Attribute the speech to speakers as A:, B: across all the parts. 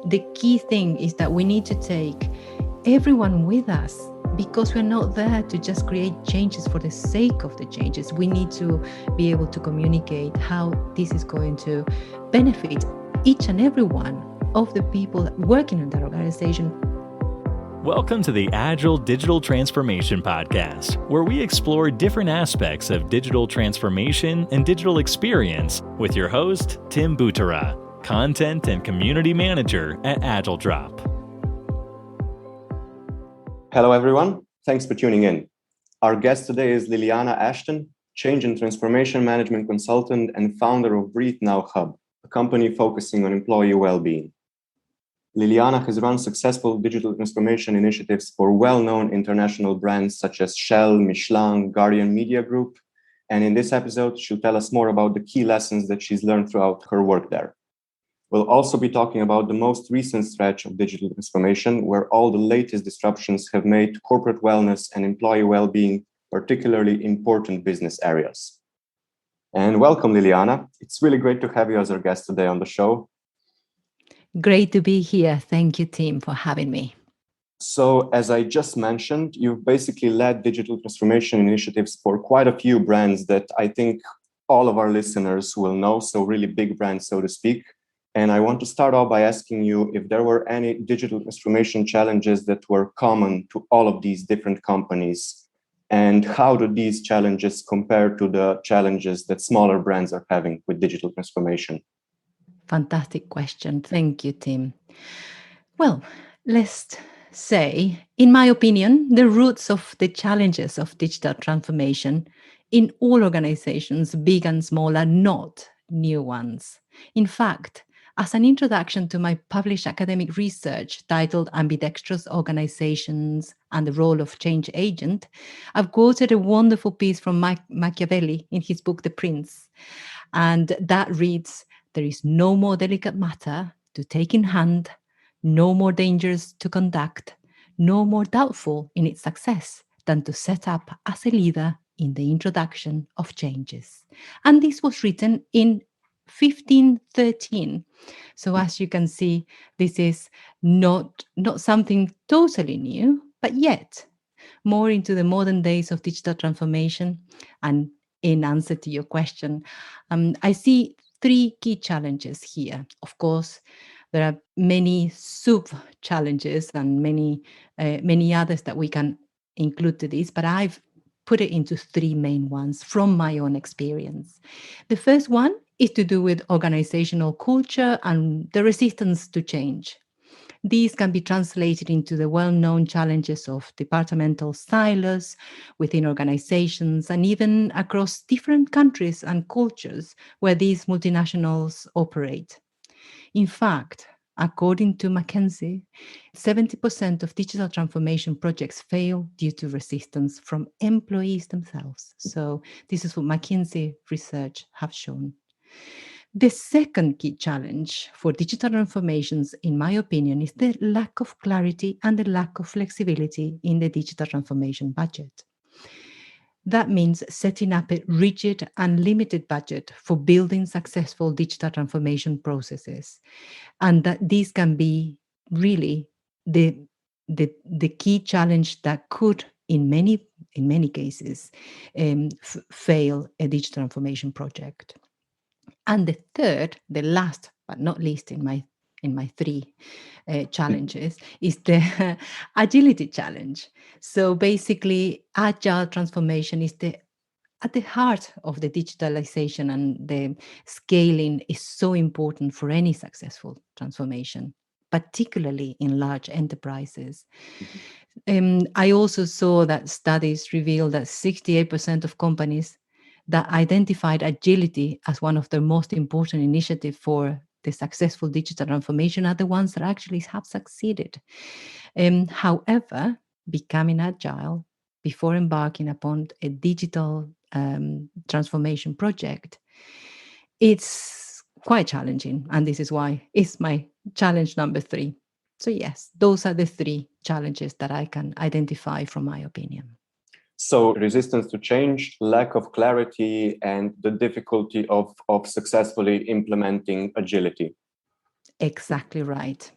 A: the key thing is that we need to take everyone with us, because we're not there to just create changes for the sake of the changes. We need to be able to communicate how this is going to benefit each and every one of the people working in that organization.
B: Welcome to the Agile Digital Transformation Podcast, where we explore different aspects of digital transformation and digital experience with your host, Tim Butera, Content and Community Manager at AgileDrop.
C: Hello, everyone. Thanks for tuning in. Our guest today is Liliana Ashton, Change and Transformation Management Consultant and founder of Breathe Now Hub, a company focusing on employee well-being. Liliana has run successful digital transformation initiatives for well-known international brands such as Shell, Michelin, Guardian Media Group. And in this episode, she'll tell us more about the key lessons that she's learned throughout her work there. We'll also be talking about the most recent stretch of digital transformation, where all the latest disruptions have made corporate wellness and employee well-being particularly important business areas. And welcome, Liliana. It's really great to have you as our guest today on the show.
A: Great to be here. Thank you, Tim, for having me.
C: So, as I just mentioned, you've basically led digital transformation initiatives for quite a few brands that I think all of our listeners will know, so really big brands, so to speak. And I want to start off by asking you if there were any digital transformation challenges that were common to all of these different companies, and how do these challenges compare to the challenges that smaller brands are having with digital transformation?
A: Fantastic question. Thank you, Tim. Well, let's say, in my opinion, the roots of the challenges of digital transformation in all organizations, big and small, are not new ones. In fact, as an introduction to my published academic research titled Ambidextrous Organizations and the Role of Change Agent, I've quoted a wonderful piece from Machiavelli in his book, The Prince. And that reads, "There is no more delicate matter to take in hand, no more dangerous to conduct, no more doubtful in its success than to set up as a leader in the introduction of changes." And this was written in 1513. So as you can see, this is not something totally new, but yet more into the modern days of digital transformation. And in answer to your question, I see three key challenges here. Of course, there are many sub-challenges and many others that we can include to this, but I've put it into three main ones from my own experience. The first one is to do with organizational culture and the resistance to change. These can be translated into the well-known challenges of departmental silos within organizations and even across different countries and cultures where these multinationals operate. In fact, according to McKinsey, 70% of digital transformation projects fail due to resistance from employees themselves. So this is what McKinsey research have shown. The second key challenge for digital transformations, in my opinion, is the lack of clarity and the lack of flexibility in the digital transformation budget. That means setting up a rigid and limited budget for building successful digital transformation processes. And that these can be really the key challenge that could, in many cases, fail a digital transformation project. And the third, the last but not least in my three challenges, is the agility challenge. So basically, agile transformation is at the heart of the digitalization, and the scaling is so important for any successful transformation, particularly in large enterprises. I also saw that studies reveal that 68% of companies that identified agility as one of their most important initiatives for the successful digital transformation are the ones that actually have succeeded. However, becoming agile before embarking upon a digital transformation project, it's quite challenging. And this is why it's my challenge number 3. So yes, those are the 3 challenges that I can identify from my opinion.
C: So resistance to change, lack of clarity, and the difficulty of successfully implementing agility.
A: Exactly right.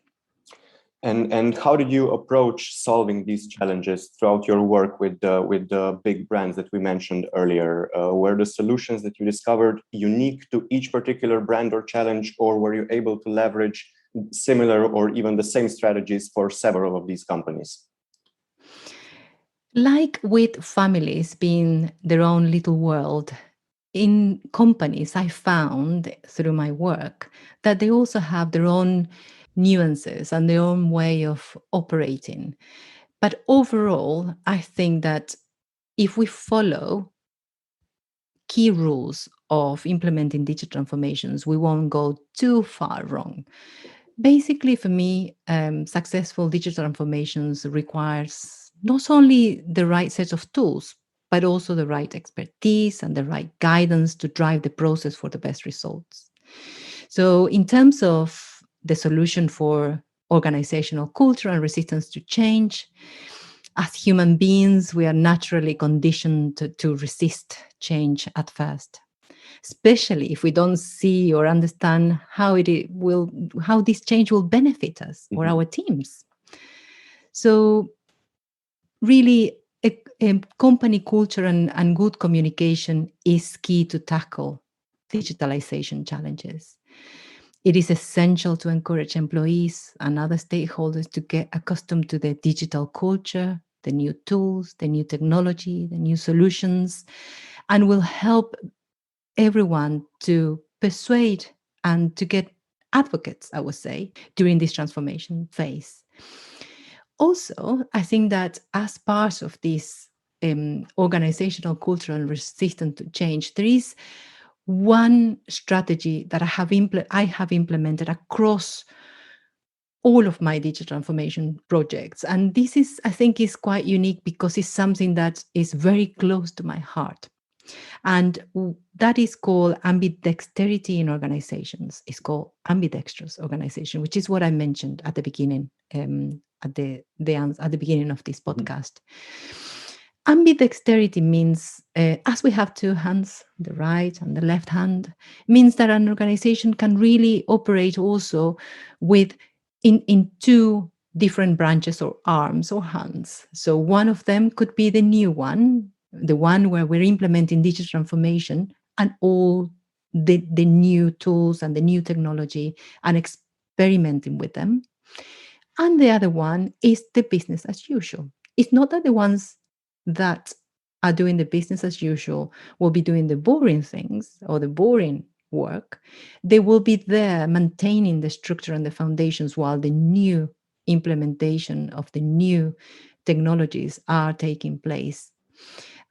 C: And how did you approach solving these challenges throughout your work with the big brands that we mentioned earlier? Were the solutions that you discovered unique to each particular brand or challenge, or were you able to leverage similar or even the same strategies for several of these companies?
A: Like with families being their own little world, in companies, I found through my work that they also have their own nuances and their own way of operating. But overall, I think that if we follow key rules of implementing digital transformations, we won't go too far wrong. Basically, for me, successful digital transformations requires not only the right set of tools, but also the right expertise and the right guidance to drive the process for the best results. So, in terms of the solution for organizational culture and resistance to change, as human beings, we are naturally conditioned to resist change at first, especially if we don't see or understand how this change will benefit us or our teams. So really a company culture and good communication is key to tackle digitalization challenges. It is essential to encourage employees and other stakeholders to get accustomed to the digital culture, the new tools, the new technology, the new solutions, and will help everyone to persuade and to get advocates, I would say, during this transformation phase. Also, I think that as part of this organizational culture and resistance to change, there is one strategy that I have implemented across all of my digital transformation projects. And this is, I think, is quite unique because it's something that is very close to my heart. And that is called ambidexterity in organizations. It's called ambidextrous organization, which is what I mentioned at the beginning, at the beginning of this podcast. Ambidexterity means, as we have two hands, the right and the left hand, means that an organization can really operate also with in two different branches or arms or hands. So one of them could be the new one, the one where we're implementing digital transformation and all the new tools and the new technology and experimenting with them. And the other one is the business as usual. It's not that the ones that are doing the business as usual will be doing the boring things or the boring work. They will be there maintaining the structure and the foundations while the new implementation of the new technologies are taking place.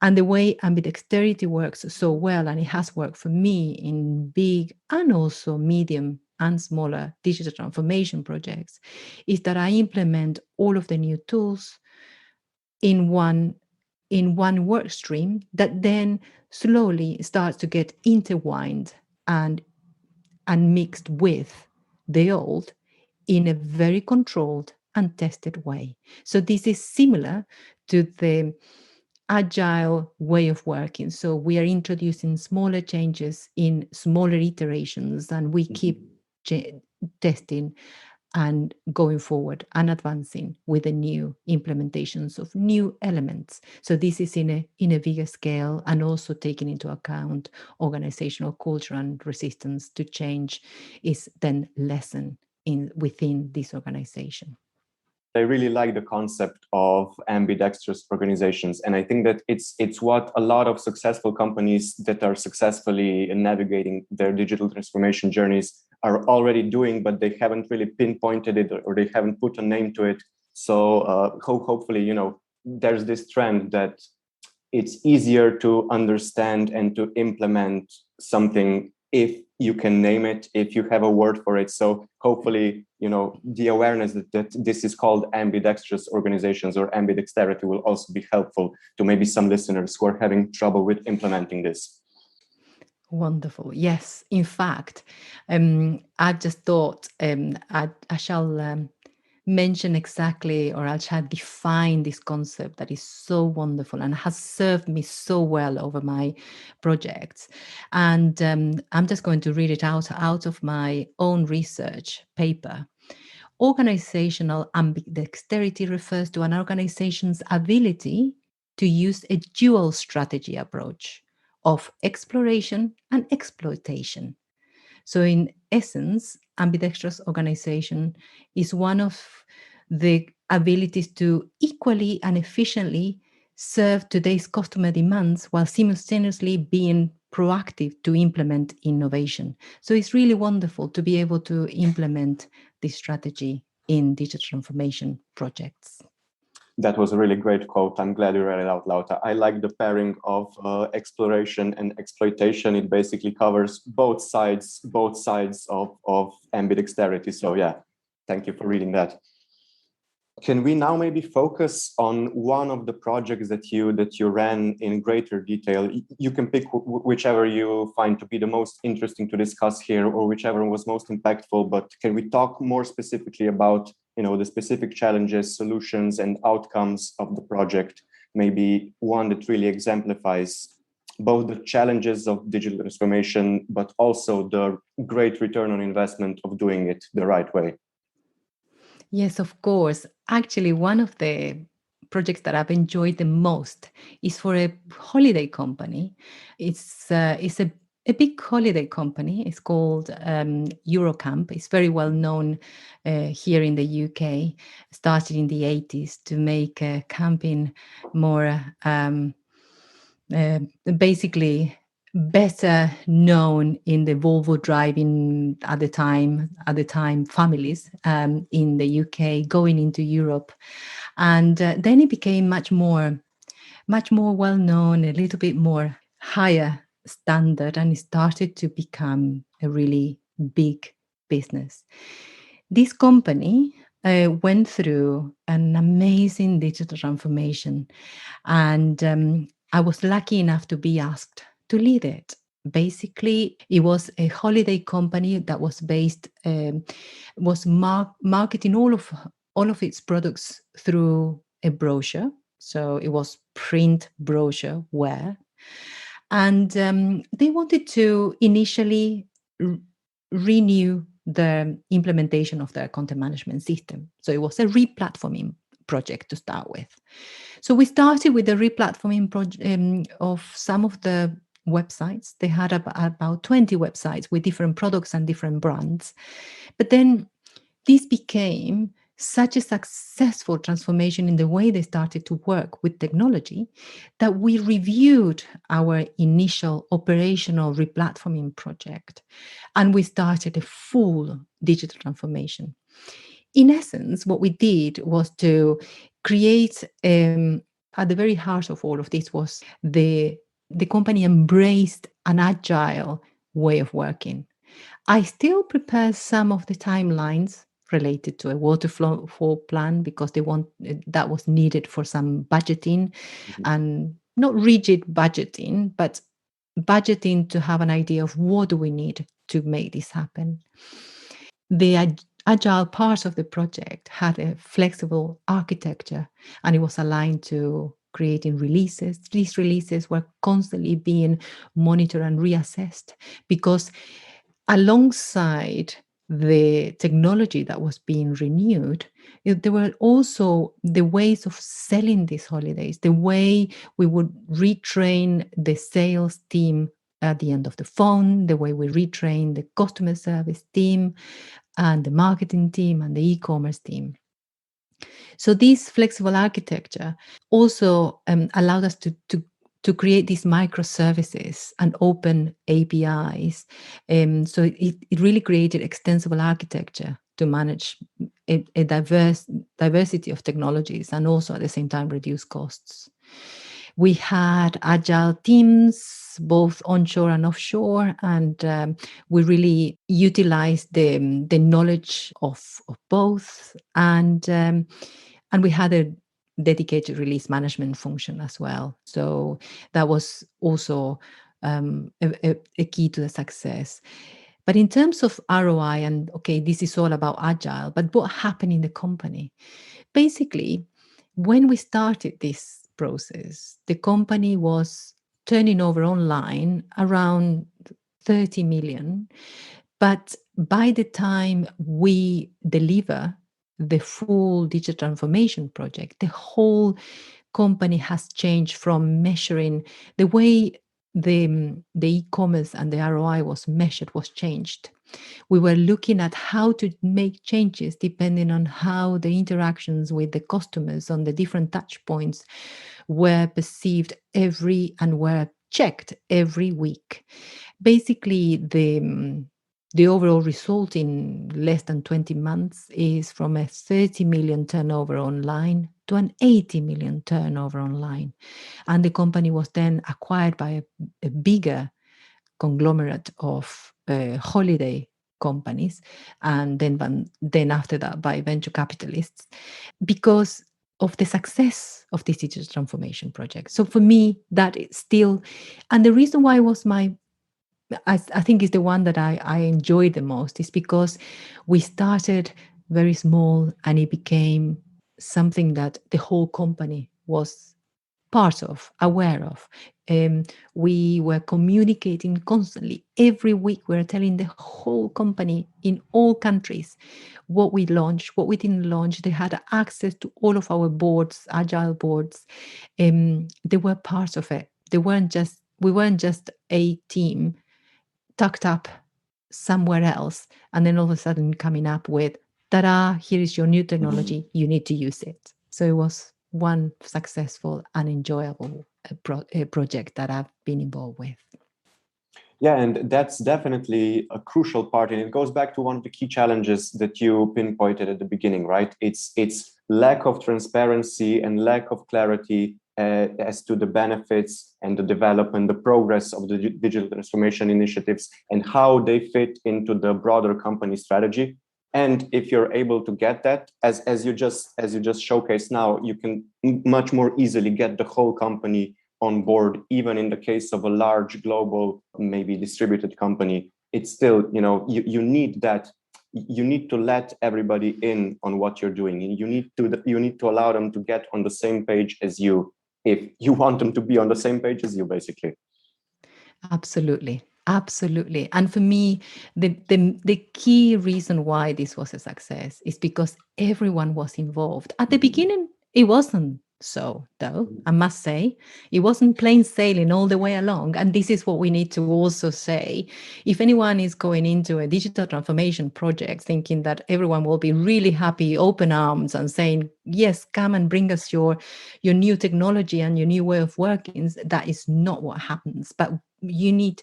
A: And the way ambidexterity works so well, and it has worked for me in big and also medium and smaller digital transformation projects, is that I implement all of the new tools in one work stream that then slowly starts to get intertwined and mixed with the old in a very controlled and tested way. So this is similar to the agile way of working. So we are introducing smaller changes in smaller iterations, and we keep testing and going forward and advancing with the new implementations of new elements. So this is in a bigger scale, and also taking into account organizational culture and resistance to change is then lessened within this organization.
C: I really like the concept of ambidextrous organizations. And I think that it's what a lot of successful companies that are successfully navigating their digital transformation journeys are already doing, but they haven't really pinpointed it or they haven't put a name to it. So hopefully, there's this trend that it's easier to understand and to implement something if you can name it, if you have a word for it. So hopefully, the awareness that this is called ambidextrous organizations or ambidexterity will also be helpful to maybe some listeners who are having trouble with implementing this.
A: Wonderful. Yes. In fact, I just thought I shall mention exactly, or I shall define this concept that is so wonderful and has served me so well over my projects. And I'm just going to read it out of my own research paper. organizational ambidexterity refers to an organization's ability to use a dual strategy approach of exploration and exploitation. So, in essence, ambidextrous organization is one of the abilities to equally and efficiently serve today's customer demands while simultaneously being proactive to implement innovation. So, it's really wonderful to be able to implement this strategy in digital transformation projects.
C: That was a really great quote. I'm glad you read it out loud. I like the pairing of exploration and exploitation. It basically covers both sides of ambidexterity. So yeah, thank you for reading that. Can we now maybe focus on one of the projects that you ran in greater detail? You can pick whichever you find to be the most interesting to discuss here, or whichever was most impactful. But can we talk more specifically about the specific challenges, solutions, and outcomes of the project? Maybe one that really exemplifies both the challenges of digital transformation, but also the great return on investment of doing it the right way.
A: Yes, of course. Actually, one of the projects that I've enjoyed the most is for a holiday company. It's a big holiday company. It's called Eurocamp. It's very well known here in the UK. Started in the 80s to make camping more basically better known in the Volvo driving at the time families in the UK going into Europe, and then it became much more well known, a little bit more higher standard, and it started to become a really big business. This company went through an amazing digital transformation, and I was lucky enough to be asked to lead it. Basically, it was a holiday company that was based, was marketing all of its products through a brochure. So it was print brochure where, and they wanted to initially renew the implementation of their content management system. So it was a replatforming project to start with. So we started with the replatforming of some of the websites. They had about 20 websites with different products and different brands. But then this became such a successful transformation in the way they started to work with technology that we reviewed our initial operational replatforming project, and we started a full digital transformation. In essence, what we did was to create, at the very heart of all of this was the company embraced an agile way of working. I still prepare some of the timelines related to a waterfall plan because that was needed for some budgeting, and not rigid budgeting, but budgeting to have an idea of what do we need to make this happen. The agile part of the project had a flexible architecture, and it was aligned to creating releases. These releases were constantly being monitored and reassessed because alongside the technology that was being renewed, there were also the ways of selling these holidays, the way we would retrain the sales team at the end of the phone, the way we retrain the customer service team and the marketing team and the e-commerce team. So this flexible architecture also allowed us to create these microservices and open APIs. So it really created extensible architecture to manage a diversity of technologies and also at the same time reduce costs. We had agile teams, both onshore and offshore, and we really utilized the knowledge of both. And we had a dedicated release management function as well. So that was also a key to the success. But in terms of ROI, and okay, this is all about agile, but what happened in the company? Basically, when we started this process, the company was turning over online around 30 million. But by the time we deliver the full digital transformation project, the whole company has changed from measuring the way the e-commerce and the ROI was measured was changed. We were looking at how to make changes depending on how the interactions with the customers on the different touch points were perceived and were checked every week. Basically, the overall result in less than 20 months is from a 30 million turnover online to an 80 million turnover online. And the company was then acquired by a bigger conglomerate of holiday companies, and then after that by venture capitalists, because of the success of this digital transformation project. So for me, that is still, and the reason why it was I think is the one that I enjoyed the most, is because we started very small and it became something that the whole company was part of, aware of. We were communicating constantly. Every week, we were telling the whole company in all countries what we launched, what we didn't launch. They had access to all of our boards, agile boards. They were part of it. We weren't just a team tucked up somewhere else and then all of a sudden coming up with, ta-da, here is your new technology, you need to use it. So it was one successful and enjoyable project that I've been involved with.
C: Yeah, and that's definitely a crucial part. And it goes back to one of the key challenges that you pinpointed at the beginning, right? It's lack of transparency and lack of clarity as to the benefits and the development, the progress of the digital transformation initiatives and how they fit into the broader company strategy. And if you're able to get that, as you just showcased now, you can much more easily get the whole company on board. Even in the case of a large global, maybe distributed company, it's still, you need that. You need to let everybody in on what you're doing. You need to allow them to get on the same page as you, if you want them to be on the same page as you, basically.
A: Absolutely. And for me, the key reason why this was a success is because everyone was involved. At the beginning, it wasn't so, though, I must say. It wasn't plain sailing all the way along. And this is what we need to also say. If anyone is going into a digital transformation project thinking that everyone will be really happy, open arms, and saying, yes, come and bring us your new technology and your new way of working, that is not what happens. But you need,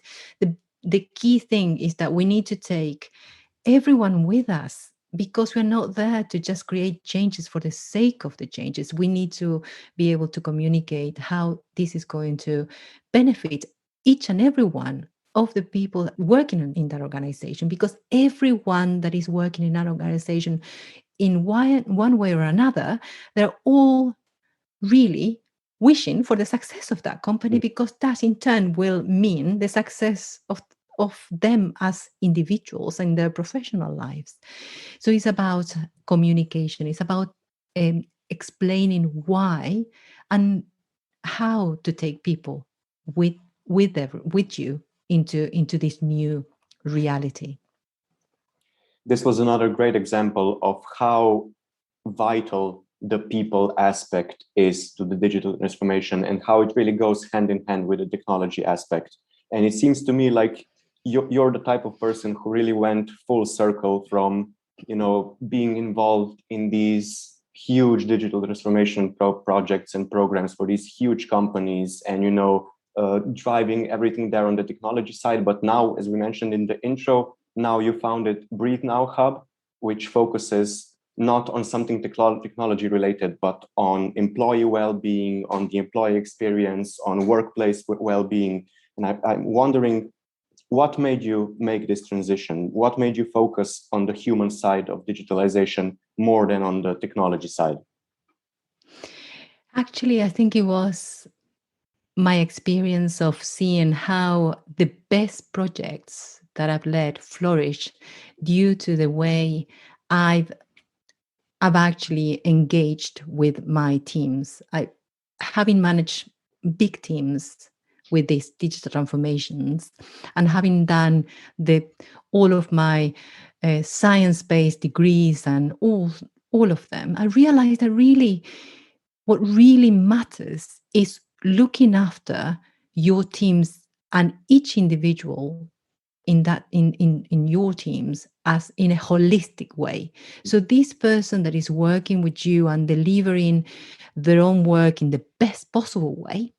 A: the key thing is that we need to take everyone with us, because we're not there to just create changes for the sake of the changes. We need to be able to communicate how this is going to benefit each and every one of the people working in that organization, because everyone that is working in that organization in one way or another, they're all really wishing for the success of that company, because that in turn will mean the success of them as individuals in their professional lives. So it's about communication. It's about explaining why and how to take people with you into this new reality.
C: This was another great example of how vital the people aspect is to the digital transformation and how it really goes hand in hand with the technology aspect. And it seems to me like you're the type of person who really went full circle from, being involved in these huge digital transformation projects and programs for these huge companies and, driving everything there on the technology side. But now, as we mentioned in the intro, now you founded Breathe Now Hub, which focuses not on something technology related, but on employee well-being, on the employee experience, on workplace well-being. And I'm wondering, what made you make this transition? What made you focus on the human side of digitalization more than on the technology side?
A: Actually, I think it was my experience of seeing how the best projects that I've led flourish due to the way I've actually engaged with my teams. Having managed big teams with these digital transformations and having done all of my science-based degrees and all all of them, I realized that really what really matters is looking after your teams and each individual in your teams as in a holistic way. So this person that is working with you and delivering their own work in the best possible way,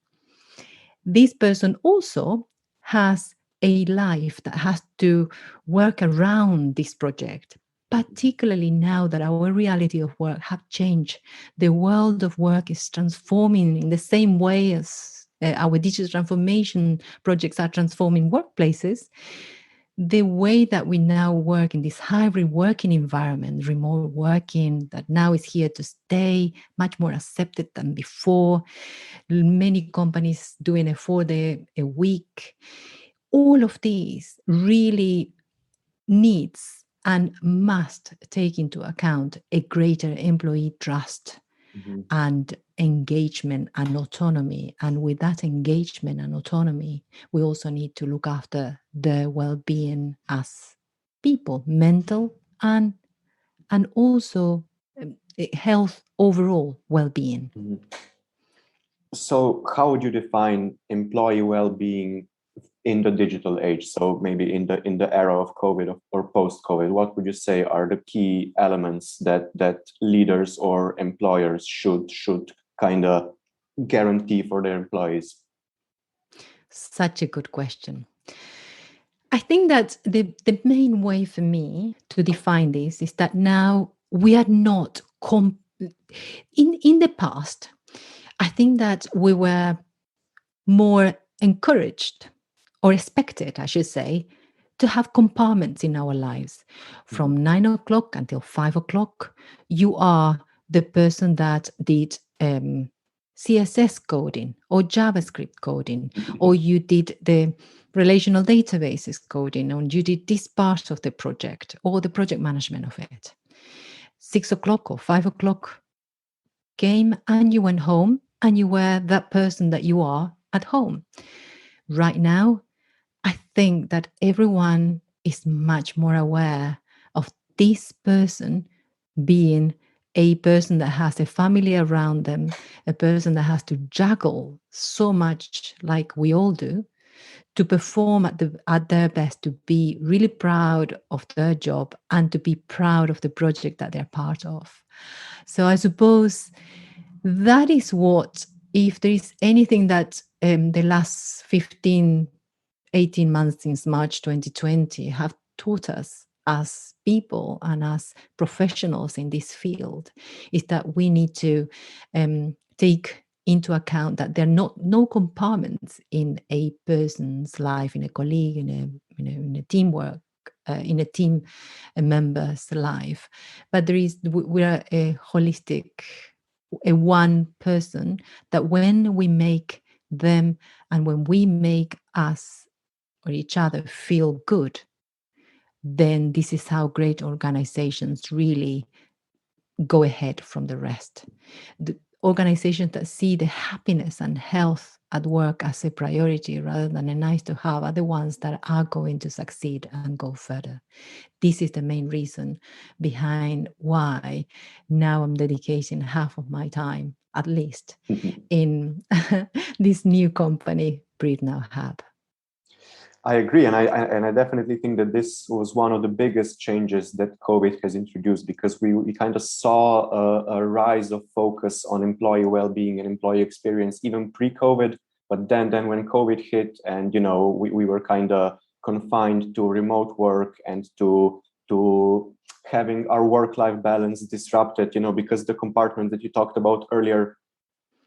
A: this person also has a life that has to work around this project, particularly now that our reality of work have changed. The world of work is transforming in the same way as our digital transformation projects are transforming workplaces. The way that we now work in this hybrid working environment, remote working, that now is here to stay, much more accepted than before. Many companies doing a 4-day a week. All of these really needs and must take into account a greater employee trust and engagement and autonomy. And with that engagement and autonomy, we also need to look after their well-being as people, mental and also health, overall well-being.
C: So how would you define employee well-being in the digital age? So maybe in the era of COVID or post-COVID, what would you say are the key elements that leaders or employers should kind of guarantee for their employees?
A: Such a good question. I think that the main way for me to define this is that now we are not in the past. I think that we were more encouraged or expected, I should say, to have compartments in our lives. From 9 o'clock until 5 o'clock, you are the person that did CSS coding or JavaScript coding, or you did the relational databases coding, or you did this part of the project or the project management of it. 6 o'clock or 5 o'clock came and you went home and you were that person that you are at home. Right now, I think that everyone is much more aware of this person being a person that has a family around them, a person that has to juggle so much like we all do, to perform at their best, to be really proud of their job and to be proud of the project that they're part of. So I suppose that is what, if there is anything that the last 18 months since March 2020 have taught us as people and as professionals in this field, is that we need to take into account that there are no compartments in a person's life, in a colleague, in a teamwork, in a team member's life, but we are a holistic, a one person, that when we make them and when we make us or each other feel good, then this is how great organizations really go ahead from the rest. The organizations that see the happiness and health at work as a priority rather than a nice to have are the ones that are going to succeed and go further. This is the main reason behind why now I'm dedicating half of my time, at least, in this new company, Breathe Now Hub.
C: I agree, and I definitely think that this was one of the biggest changes that COVID has introduced, because we kind of saw a rise of focus on employee well-being and employee experience even pre-COVID. But then when COVID hit, and we were kind of confined to remote work and to having our work-life balance disrupted, because the compartment that you talked about earlier,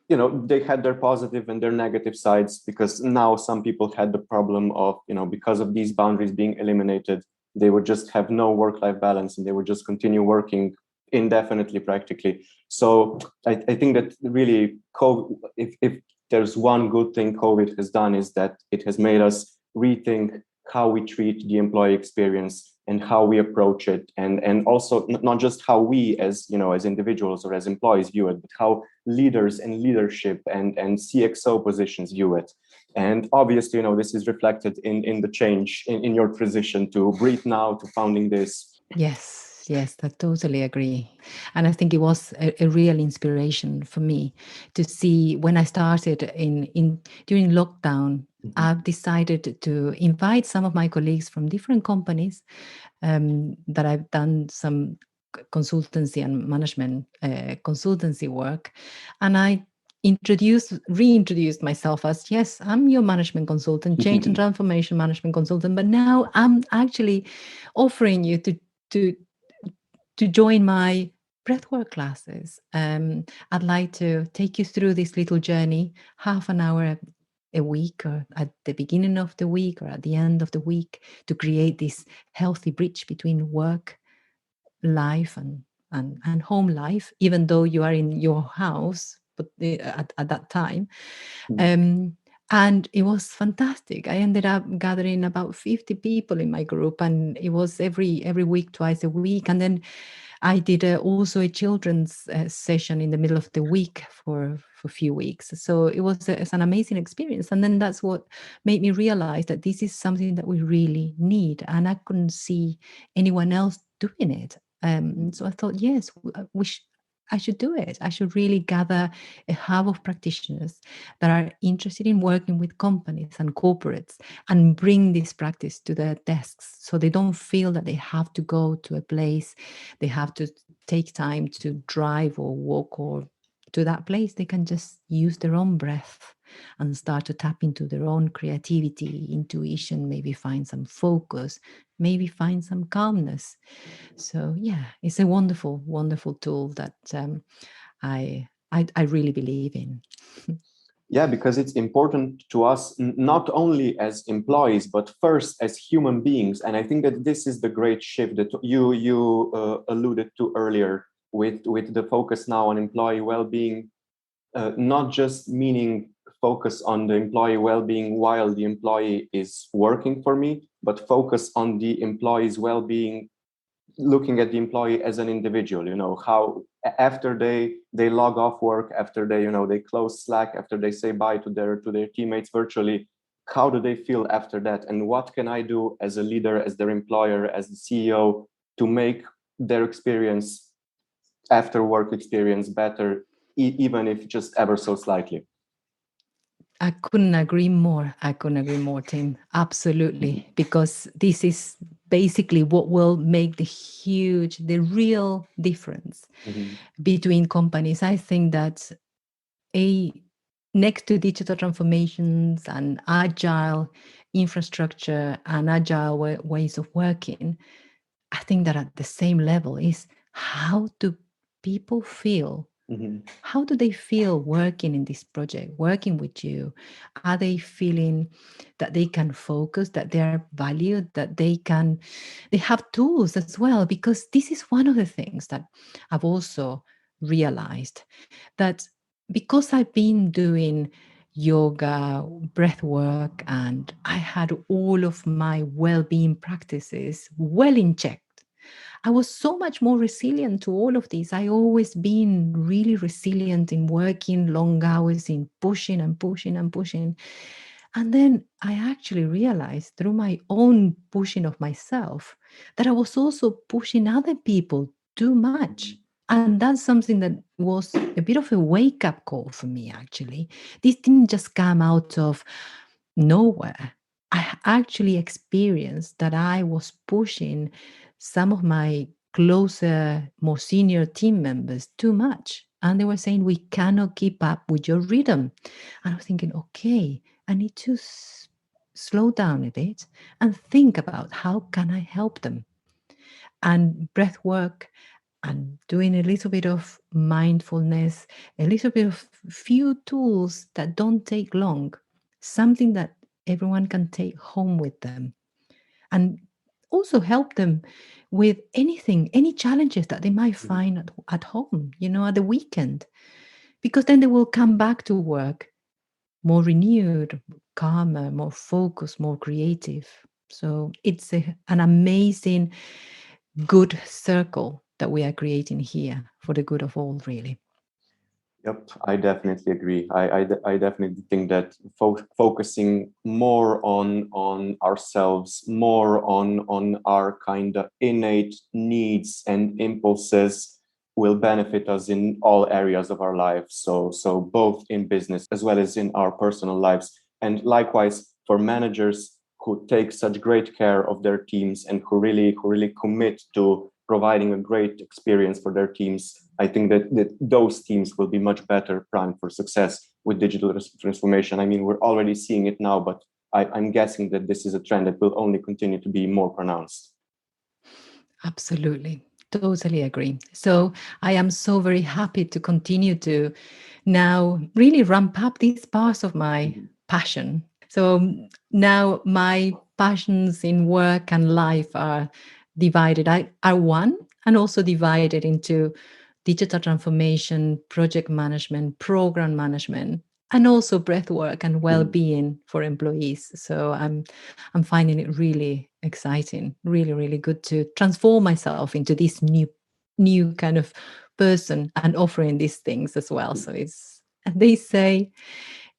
C: they had their positive and their negative sides, because now some people had the problem of, because of these boundaries being eliminated, they would just have no work-life balance and they would just continue working indefinitely practically. So I think that really COVID, if there's one good thing COVID has done, is that it has made us rethink how we treat the employee experience and how we approach it, and also not just how we as individuals or as employees view it, but how leaders and leadership and CXO positions view it. And obviously, this is reflected in the change in your transition to Breathe Now, to founding this.
A: Yes. Yes, I totally agree. And I think it was a real inspiration for me to see when I started in during lockdown.
C: Mhm.
A: I've decided to invite some of my colleagues from different companies that I've done some consultancy and management consultancy work. And I reintroduced myself as, yes, I'm your management consultant, change and transformation management consultant, but now I'm actually offering you to to join my breathwork classes. I'd like to take you through this little journey, half an hour a week, or at the beginning of the week, or at the end of the week, to create this healthy bridge between work life and home life, even though you are in your house, but at that time. Um, and it was fantastic. I ended up gathering about 50 people in my group, and it was every week, twice a week. And then I did also a children's session in the middle of the week for a few weeks. So it's an amazing experience. And then that's what made me realize that this is something that we really need. And I couldn't see anyone else doing it. So I thought, yes, I should do it. I should really gather a hub of practitioners that are interested in working with companies and corporates and bring this practice to their desks so they don't feel that they have to go to a place, they have to take time to drive or walk or to that place. They can just use their own breath and start to tap into their own creativity, intuition, maybe find some focus, maybe find some calmness. So yeah, it's a wonderful, wonderful tool that I really believe in.
C: Yeah, because it's important to us, not only as employees, but first as human beings. And I think that this is the great shift that you alluded to earlier with the focus now on employee well-being, not just meaning focus on the employee well-being while the employee is working for me, but focus on the employee's well-being, looking at the employee as an individual. How after they log off work, after they close Slack, after they say bye to their teammates virtually, how do they feel after that, and what can I do as a leader, as their employer, as the CEO, to make their experience, after work experience, better, even if just ever so slightly.
A: I couldn't agree more. I couldn't agree more, Tim. Absolutely. Because this is basically what will make the real difference
C: Mhm.
A: between companies. I think that a next to digital transformations and agile infrastructure and agile ways of working, I think that at the same level is how do people feel?
C: Mhm.
A: How do they feel working in this project, working with you? Are they feeling that they can focus, that they are valued, that they have tools as well? Because this is one of the things that I've also realized, that because I've been doing yoga, breath work, and I had all of my well-being practices well in check, I was so much more resilient to all of this. I always been really resilient in working long hours, in pushing and pushing and pushing. And then I actually realized through my own pushing of myself that I was also pushing other people too much. And that's something that was a bit of a wake up call for me, actually. This didn't just come out of nowhere. I actually experienced that I was pushing some of my closer, more senior team members too much. And they were saying, we cannot keep up with your rhythm. And I was thinking, okay, I need to slow down a bit and think about how can I help them. And breath work and doing a little bit of mindfulness, a little bit of few tools that don't take long, something that everyone can take home with them, and also help them with anything, any challenges that they might find at home, at the weekend, because then they will come back to work more renewed, calmer, more focused, more creative. So it's an amazing, good circle that we are creating here for the good of all, really.
C: Yep, I definitely agree. I definitely think that focusing more on ourselves, more on our kind of innate needs and impulses will benefit us in all areas of our lives. So both in business as well as in our personal lives. And likewise for managers who take such great care of their teams and who really commit to providing a great experience for their teams. I think that those teams will be much better primed for success with digital transformation. I mean, we're already seeing it now, but I'm guessing that this is a trend that will only continue to be more pronounced.
A: Absolutely. Totally agree. So I am so very happy to continue to now really ramp up these parts of my passion. So now my passions in work and life are divided. Are one and also divided into digital transformation, project management, program management, and also breath work and well-being for employees. So I'm finding it really exciting, really good to transform myself into this new kind of person and offering these things as well. So they say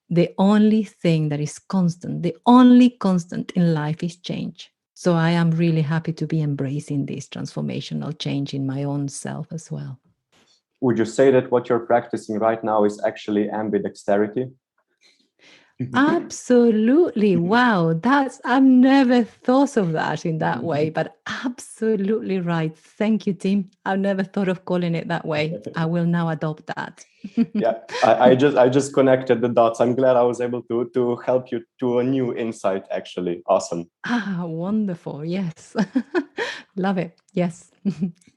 A: the only thing that is constant, the only constant in life is change. So I am really happy to be embracing this transformational change in my own self as well.
C: Would you say that what you're practicing right now is actually ambidexterity?
A: Absolutely. Wow. I've never thought of that in that way, but absolutely right. Thank you, Tim. I've never thought of calling it that way. I will now adopt that.
C: Yeah, I just connected the dots. I'm glad I was able to help you to a new insight, actually. Awesome.
A: Wonderful. Yes. Love it. Yes.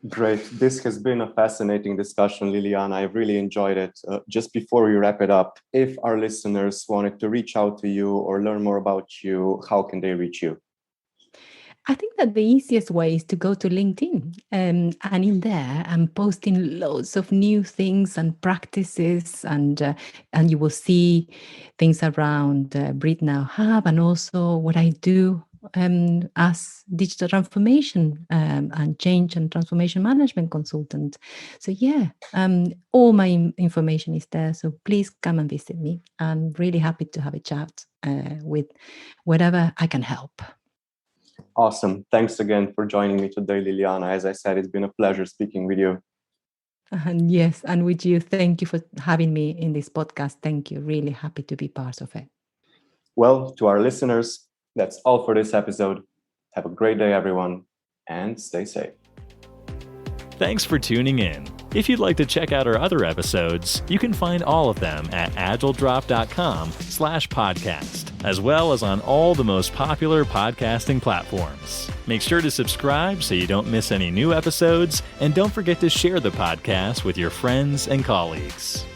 C: Great. This has been a fascinating discussion, Liliana. I really enjoyed it. Just before we wrap it up, if our listeners wanted to reach out to you or learn more about you, how can they reach you?
A: I think that the easiest way is to go to LinkedIn. And in there, I'm posting loads of new things and practices, and you will see things around Breathe Now Hub and also what I do as digital transformation and change and transformation management consultant. So all my information is there. So please come and visit me. I'm really happy to have a chat with whatever I can help.
C: Awesome. Thanks again for joining me today, Liliana. As I said, it's been a pleasure speaking with you.
A: And yes, and with you, thank you for having me in this podcast. Thank you. Really happy to be part of it.
C: Well, to our listeners, that's all for this episode. Have a great day, everyone, and stay safe.
B: Thanks for tuning in. If you'd like to check out our other episodes, you can find all of them at agiledrop.com/podcast, as well as on all the most popular podcasting platforms. Make sure to subscribe so you don't miss any new episodes, and don't forget to share the podcast with your friends and colleagues.